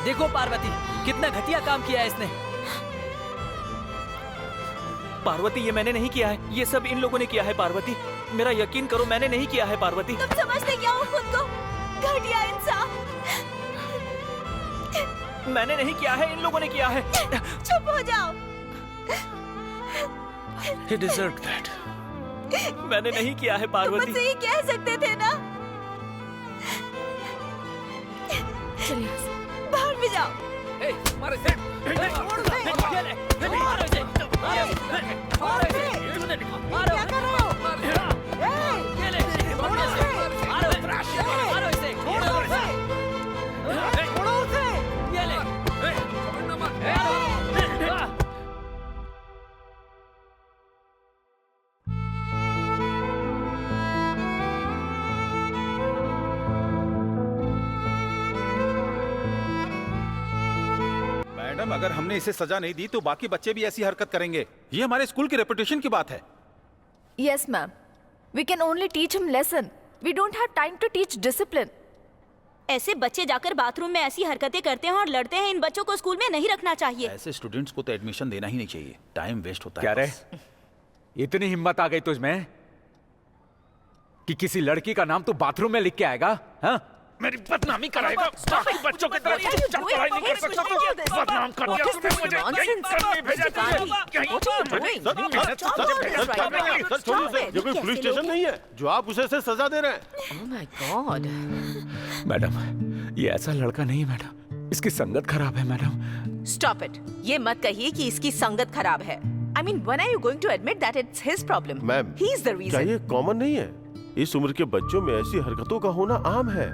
देखो पार्वती, कितना घटिया काम किया है इसने। पार्वती, ये मैंने नहीं किया है, ये सब इन लोगों ने किया है। पार्वती, मेरा यकीन करो, मैंने नहीं किया है। पार्वती, तुम समझते क्या हो खुद को? घटिया इंसान। मैंने नहीं किया है, इन लोगों ने किया है। चुप हो जाओ। He deserved that. मैंने नहीं किया है तुम पार्वती। मुझसे ये कह सकते थे ना। चलिए बाहर भी जाओ। मारो इसे। मारो। क्या कर रहे हो? मैडम, अगर हमने इसे सजा नहीं दी तो बाकी बच्चे भी ऐसी हरकत करेंगे। ये हमारे स्कूल की रेपुटेशन की बात है। Yes, ma'am. We can only teach him lesson. We don't have time to teach discipline. ऐसे बच्चे जाकर बाथरूम में ऐसी हरकतें करते हैं और लड़ते हैं। इन बच्चों को स्कूल में नहीं रखना चाहिए। ऐसे स्टूडेंट्स को तो एडमिशन देना ही नहीं चाहिए, टाइम वेस्ट होता क्या है। रे? इतनी हिम्मत आ गई तुझमें कि किसी लड़की का नाम तू बाथरूम में लिख के आएगा? हाँ? मेरी बदनामी कराएगा। बाकी बच्चों की तरह चुपचाप पढ़ाई नहीं कर सकता तो बदनाम कर दिया तूने मुझे। यही करने भेजा तुझे। ये कोई पुलिस स्टेशन नहीं है जो आप उसे से सजा दे रहे हैं। Oh my God. मैडम, ये ऐसा लड़का नहीं है मैडम, इसकी संगत खराब है मैडम। Stop it. ये मत कहिए कि इसकी संगत खराब है। I mean, when are you going to admit that it's his problem? Ma'am, He is the क्या reason. ये कॉमन नहीं है? इस उम्र के बच्चों में ऐसी हरकतों का होना आम है।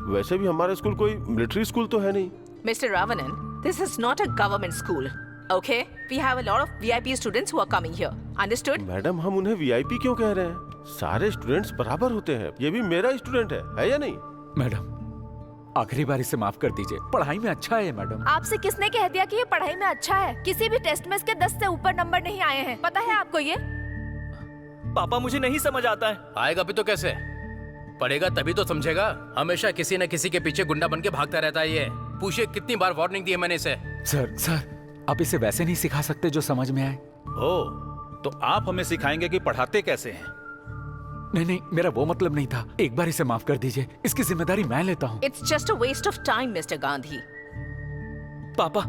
वैसे भी हमारा स्कूल कोई मिलिट्री स्कूल तो है नहीं। Mr. Ravanan, this is not a government school. Okay? We have a lot of VIP students who are coming here. Understood? Madam, हम उन्हें वीआईपी क्यों कह रहे हैं? सारे स्टूडेंट्स बराबर होते हैं। ये भी मेरा स्टूडेंट है या नहीं? मैडम, आखिरी बार इसे माफ कर दीजिए। पढ़ाई में अच्छा है मैडम। आपसे किसने कह दिया कि ये पढ़ाई में अच्छा है? किसी भी टेस्ट में इसके 10 से ऊपर नंबर नहीं आए हैं। पता है आपको ये? पापा, मुझे नहीं समझ आता है। आएगा भी तो कैसे? पढ़ेगा तभी तो समझेगा। हमेशा किसी न किसी के पीछे गुंडा बन के भागता रहता है ये। पूछिए कितनी बार वार्निंग दी है मैंने इसे। सर, आप इसे वैसे नहीं सिखा सकते जो समझ में आए। ओ, तो आप हमें सिखाएंगे कि पढ़ाते कैसे हैं? नहीं, मेरा वो मतलब नहीं था। एक बार इसे माफ कर दीजिए, इसकी जिम्मेदारी मैं लेता हूँ। It's just a waste of time, Mr. Gandhi. पापा,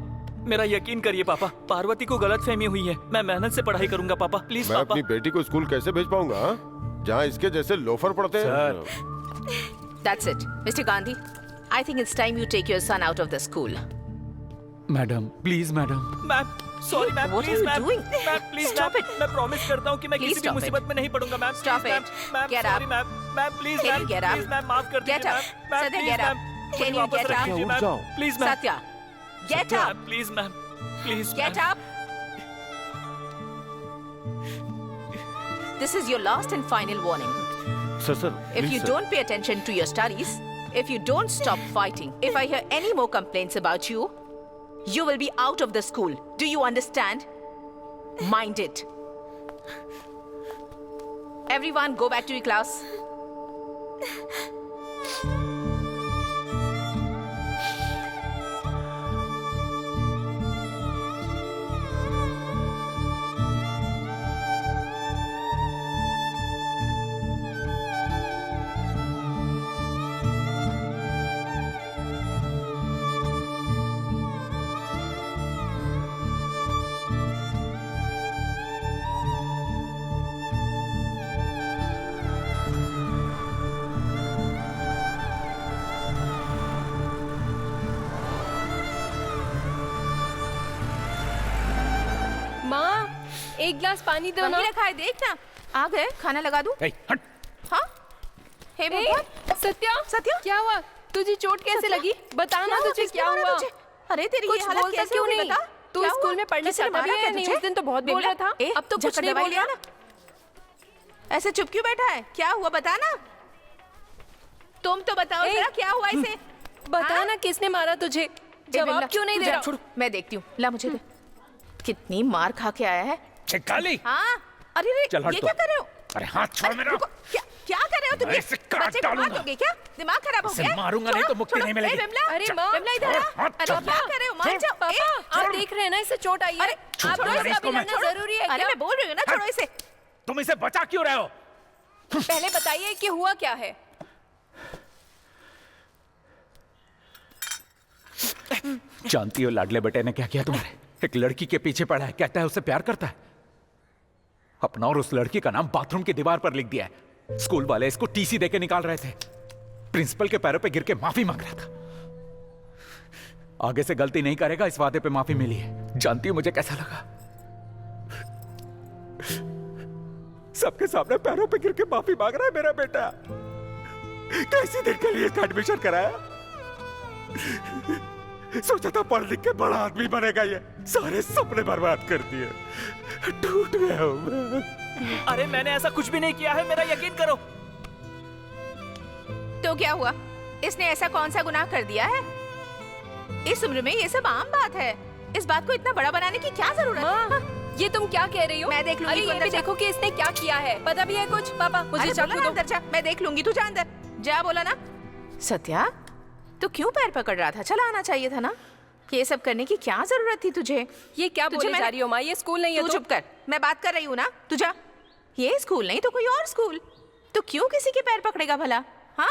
मेरा यकीन करिए पापा, पार्वती को गलतफहमी हुई है। मैं मेहनत से पढ़ाई करूंगा पापा, प्लीज मैं पापा। अपनी बेटी को स्कूल कैसे भेज पाऊंगा जहाँ इसके जैसे लोफर पढ़ते हैं? That's it. Mr. Gandhi, I think it's time you take your son out of the school. Madam, please madam. Ma'am, sorry ma'am, What are please you ma'am. doing? Ma'am, please Stop ma'am, it. मैं promise करता हूँ कि मैं Please किसी भी stop मुसीबत it. में नहीं पड़ूंगा ma'am. Stop please, it. Ma'am, Get sorry up. Ma'am, ma'am please Can ma'am, you get up? Please ma'am, माफ कर Get दीजिए up. Ma'am. Ma'am, Satya, please get ma'am, up. मुझे Can you वापस get रख up? दीजिए ma'am, please ma'am. Satya, get up. Ma'am, please ma'am, please Get ma'am. up. This is your last and final warning. Sir, If you don't pay attention to your studies, if you don't stop fighting, if I hear any more complaints about you, you will be out of the school. Do you understand? Mind it. Everyone go back to your class. एक गिलास पानी दो ना। वहीं रखा है, देख ना। आ गए, खाना लगा दूं? हट। हाँ? हे भगवान। सत्या, क्या हुआ? तुझे चोट कैसे लगी? बता ना, तुझे क्या हुआ? अरे तेरी कुछ ये हालत बोलता कैसे क्यों हो गई नहीं? बता? तू क्या स्कूल हुआ? में पढ़ने किसी ने जाता भी मारा है क्या नहीं? तुझे? उस दिन तो बहुत बोल बिमला, रहा था। ए, अब तो कुछ जाकर नहीं दवाई बोल लिया रहा। ना। ऐसे चुप क्यों बैठा है? क्या हुआ बता ना। तुम तो बताओ जरा क्या हुआ इसे? बता ना, किसने मारा तुझे? जवाब क्यों नहीं दे रहा? छोड़, मैं देखती हूँ। ला मुझे दे। कितनी मार खा के आया है। चिकाली। हाँ, अरे रे, चल हट ये तो। क्या कर रहे हो? अरे हाथ छोड़ मेरा। रुको, क्या कर रहे हो तुम? ऐसे काट बच्चे को मार डालूंगा। दोगे क्या? दिमाग खराब हो इसे गया? मारूंगा नहीं छोड़ो, तो मुक्ति छोड़ो। नहीं मिलेगी। ए, विमला, अरे चलो, माँ, विमला इधर आ। हाथ अरे छोड़। क्या कर रहे हो? मान जाओ। पापा आप देख रहे हैं ना इसे चोट आई है। अरे, आप छोड़ो इसे इसे, अभी लड़ना जरूरी है अरे क्या? मैं बोल रही हूँ ना, छोड़ो इसे। तुम इसे बचा क्यों रहे हो? पहले बताइए कि हुआ क्या है। जानती हो लाडले बेटे ने क्या किया तुम्हारे? एक लड़की के पीछे पड़ा है, कहता है उससे प्यार करता है। अपना और उस लड़की का नाम बाथरूम की दीवार पर लिख दिया है। स्कूल वाले इसको टीसी देके निकाल रहे थे। प्रिंसिपल के पैरों पे गिर के माफी मांग रहा था। आगे से गलती नहीं करेगा, इस वादे पे माफी मिली है। जानती हो मुझे कैसा लगा? सबके सामने पैरों पे गिर के माफी मांग रहा है मेरा बेटा। कैसी दिन के लिए इसका एडमिशन कराया? सोचा था पढ़ लिख के बड़ा आदमी बनेगा, ये सारे सपने बर्बाद कर दिए। टूट गया हूं मैं। अरे मैंने ऐसा कुछ भी नहीं किया है, मेरा यकीन करो। तो क्या हुआ? इसने ऐसा कौन सा गुनाह कर दिया है? इस उम्र में ये सब आम बात है। इस बात को इतना बड़ा बनाने की क्या जरूरत है? माँ, ये तुम क्या कह रही हो? मैं देख लूंगी, अरे तू ये अंदर भी जा। देखो कि इसने क्या किया है। पता भी है कुछ? पापा मुझे अरे बोला चाकू ना दो। अंदर जा, मैं देख लूंगी, तू जा अंदर जा, बोला ना। सत्या, तू क्यों पैर पकड़ रहा था? चला आना चाहिए था ना। ये सब करने की क्या जरूरत थी तुझे? ये क्या तुझे बोले मैंने- जा रही हो माँ? ये स्कूल नहीं है तू तो? चुप कर, मैं बात कर रही हूँ ना। तू जा। ये स्कूल नहीं तो कोई और स्कूल। तो क्यों किसी के पैर पकड़ेगा भला? हाँ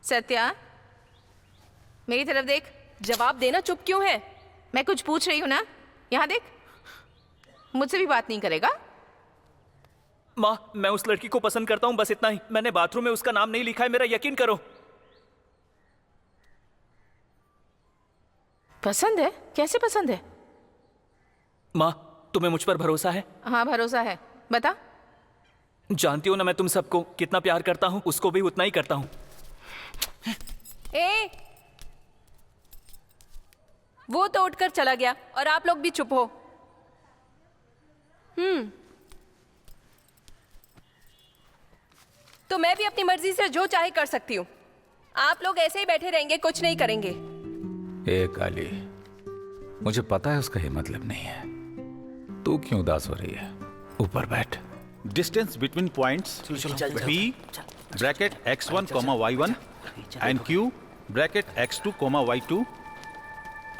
सत्या, मेरी तरफ देख। जवाब देना, चुप क्यों है? मैं कुछ पूछ रही हूँ ना, यहाँ देख। मुझसे भी बात नहीं करेगा? माँ, मैं उस लड़की को पसंद करता हूँ, बस इतना ही। मैंने बाथरूम में उसका नाम नहीं लिखा है, मेरा यकीन करो। पसंद है? कैसे पसंद है? माँ, तुम्हें मुझ पर भरोसा है? हाँ भरोसा है, बता। जानती हो ना मैं तुम सबको कितना प्यार करता हूँ, उसको भी उतना ही करता हूँ। ए, वो तो उठकर चला गया और आप लोग भी चुप हो। तो मैं भी अपनी मर्जी से जो चाहे कर सकती हूँ। आप लोग ऐसे ही बैठे रहेंगे, कुछ नहीं करेंगे। ए काली, मुझे पता है उसका ये मतलब नहीं है। तू क्यों उदास हो रही है? ऊपर बैठ। Distance between points B bracket x1 y1 and Q bracket x2 y2.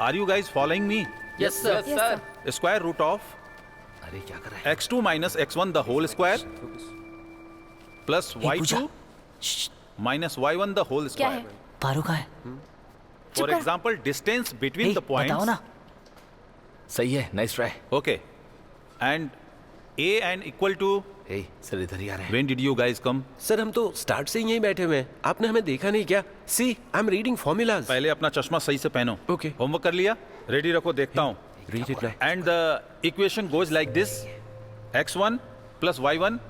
Are you guys following me? Yes sir. Square root of x2 minus x1 the whole square plus y2 minus y1 the whole क्या है? square. पारो का है? For example, distance between the बताओ points. ना। सही है, nice try. Okay. And A and equal to. Sir इधर ही आ रहे हैं। When did you guys come? Sir हम तो स्टार्ट से ही यहीं बैठे हुए हैं, आपने हमें देखा नहीं क्या? सी आई एम रीडिंग फॉर्मूलाज। पहले अपना चश्मा सही से पहनो। Okay. होमवर्क कर लिया? रेडी रखो, देखता हूँ। Read it. And the equation goes like this: x1 plus y1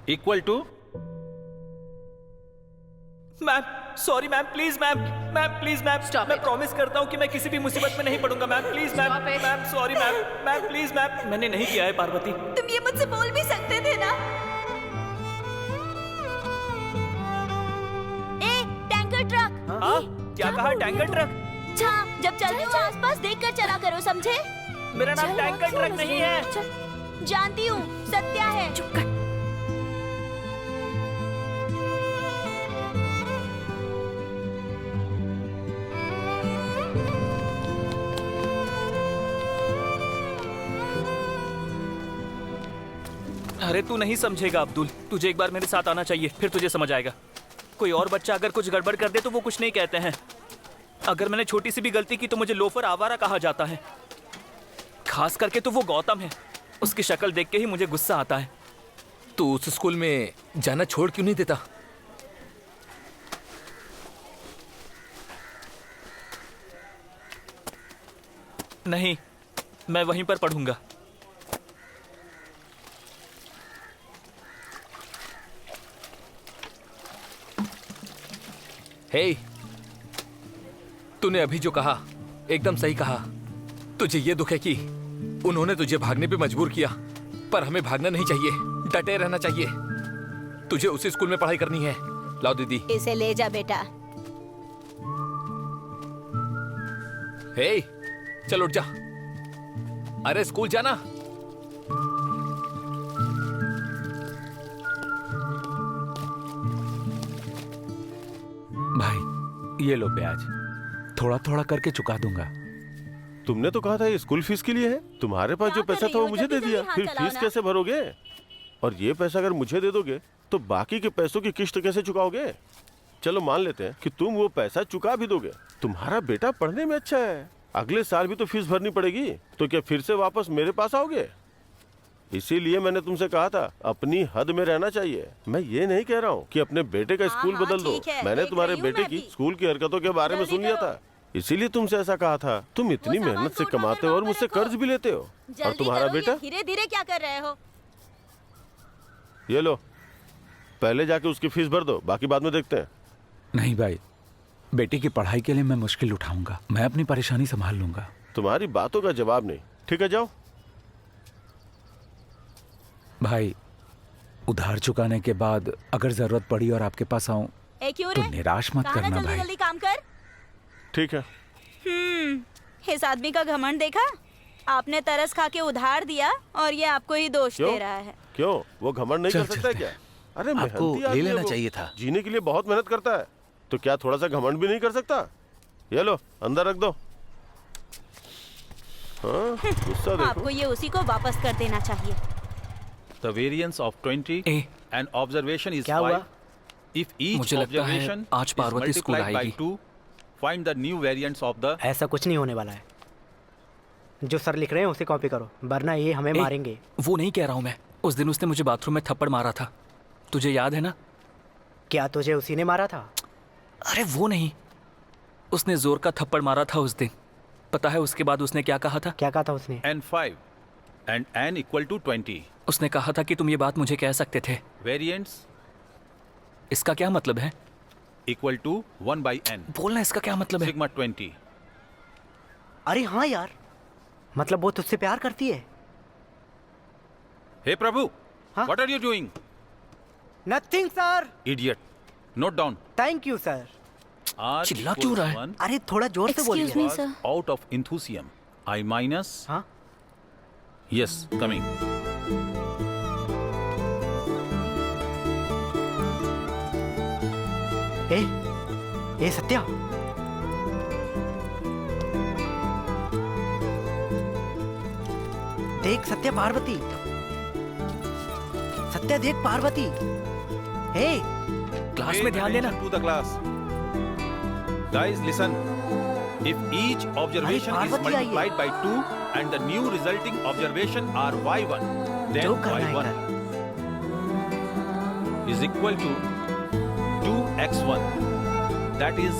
equal to. Ma'am, sorry ma'am, please ma'am, please ma'am, Stop मैं it. प्रॉमिस करता हूँ कि मैं किसी भी मुसीबत में नहीं पड़ूंगा ma'am, please ma'am, Stop it. Ma'am sorry ma'am, please ma'am, मैंने नहीं किया है पार्वती। तुम ये मुझसे बोल भी सकते थे ना। ए, टैंकर ट्रक। हाँ, क्या कहा? Tanker truck? हाँ, जब चलते हो आसपास देखकर चला करो, समझे? मेरा नाम टैंकर ट्रक नहीं है। जानती हूँ, सत्या है। चुप कर। अरे तू नहीं समझेगा अब्दुल, तुझे एक बार मेरे साथ आना चाहिए, फिर तुझे समझ आएगा। कोई और बच्चा अगर कुछ गड़बड़ कर दे तो वो कुछ नहीं कहते हैं। अगर मैंने छोटी सी भी गलती की तो मुझे लोफर आवारा कहा जाता है। खास करके तो वो गौतम है, उसकी शक्ल देख के ही मुझे गुस्सा आता है। तू उस स्कूल में जाना छोड़ क्यों नहीं देता? नहीं, मैं वहीं पर पढ़ूंगा। हे, तूने अभी जो कहा एकदम सही कहा। तुझे ये दुख है कि उन्होंने तुझे भागने पे मजबूर किया, पर हमें भागना नहीं चाहिए, डटे रहना चाहिए। तुझे उसी स्कूल में पढ़ाई करनी है। लाओ दीदी। इसे ले जा बेटा। हे, चल उठ जा। अरे स्कूल जाना। भाई ये लो ब्याज, थोड़ा थोड़ा करके चुका दूंगा। तुमने तो कहा था ये स्कूल फीस के लिए है। तुम्हारे पास जो क्या कर पैसा रही था वो हो? मुझे दे जल्दी दिया, जल्दी फिर हाथ चलाओ फीस ना। कैसे भरोगे? और ये पैसा अगर मुझे दे दोगे तो बाकी के पैसों की किस्त कैसे चुकाओगे? चलो मान लेते हैं कि तुम वो पैसा चुका भी दोगे। तुम्हारा बेटा पढ़ने में अच्छा है, अगले साल भी तो फीस भरनी पड़ेगी, तो क्या फिर से वापस मेरे पास आओगे? इसीलिए मैंने तुमसे कहा था अपनी हद में रहना चाहिए। मैं ये नहीं कह रहा हूँ कि अपने बेटे का स्कूल हाँ, बदल दो। ठीक है, मैंने देख तुम्हारे रही हूँ बेटे मैं की भी। स्कूल की हरकतों के बारे में जल्दी सुन लिया करो। था, इसीलिए तुमसे ऐसा कहा था। तुम इतनी सामान मेहनत से तो उठाकर कमाते हो और वहाँ मुझसे पे कर्ज भी लेते हो। और तुम्हारा बेटा, धीरे धीरे क्या कर रहे हो? ये लो, पहले जाके उसकी फीस भर दो, बाकी बाद में देखते हैं। नहीं भाई, बेटी की पढ़ाई के लिए मैं मुश्किल उठाऊंगा, मैं अपनी परेशानी संभाल लूंगा। तुम्हारी बातों का जवाब नहीं। ठीक है, जाओ। भाई उधार चुकाने के बाद अगर जरूरत पड़ी और आपके पास आऊं ए क्यों तो रे? निराश मत कहा ना करना जल्दी भाई। जल्दी काम कर। ठीक है। इस आदमी का घमंड देखा? आपने तरस खा के उधार दिया और ये आपको ही दोष क्यों? दे रहा है। क्यों, वो घमंड नहीं चल, कर सकता है चलते क्या? अरे आपको मेहनती ले आदमी है लेना वो। चाहिए था। जीने के लिए बहुत मेहनत करता है, तो क्या थोड़ा सा घमंड भी नहीं कर सकता? ये लो, अंदर रख दो। हाँ, गुस्सा देखो। आपको ये उसी को वापस कर देना चाहिए। The variance of 20 A, and observation is क्या हुआ? 5. If each मुझे लगता है observation आज is Parvati school multiplied by आएगी। 2, find the new variance of the. ऐसा कुछ नहीं होने वाला है। जो सर लिख रहे हैं उसे कॉपी करो, वरना ये हमें ए, मारेंगे। वो नहीं कह रहा हूँ मैं। उस दिन उसने मुझे बाथरूम में थप्पड़ मारा था, तुझे याद है ना? क्या तुझे उसी ने मारा था? अरे वो नहीं, उसने जोर का थप्पड़ मारा था उस दिन। पता है उसके बाद उसने क्या कहा था? क्या कहा था उसने? N5 and n equal to 20. उसने कहा था कि तुम ये बात मुझे कह सकते थे। Variance इसका क्या मतलब है? equal to 1 by n. बोलना इसका क्या मतलब है? Sigma 20. अरे हाँ यार, मतलब वो तुझसे प्यार करती है। Hey Prabhu, Huh? what are you doing? Nothing sir. Idiot. Note down. Thank you sir. R चिल्ला क्यों equals रहा है? 1 अरे थोड़ा जोर से बोलिए। Excuse me, was sir. out of enthusiasm. I minus. हाँ? Yes, coming. ए सत्या, देख सत्या, पार्वती। सत्या देख पार्वती। हे, क्लास Pay में ध्यान देना। attention to the class. Guys, listen. If each observation is Parvati आई है। multiplied by 2 and the new resulting observation are y1, then जो करना है y1 is equal to 2x1. That is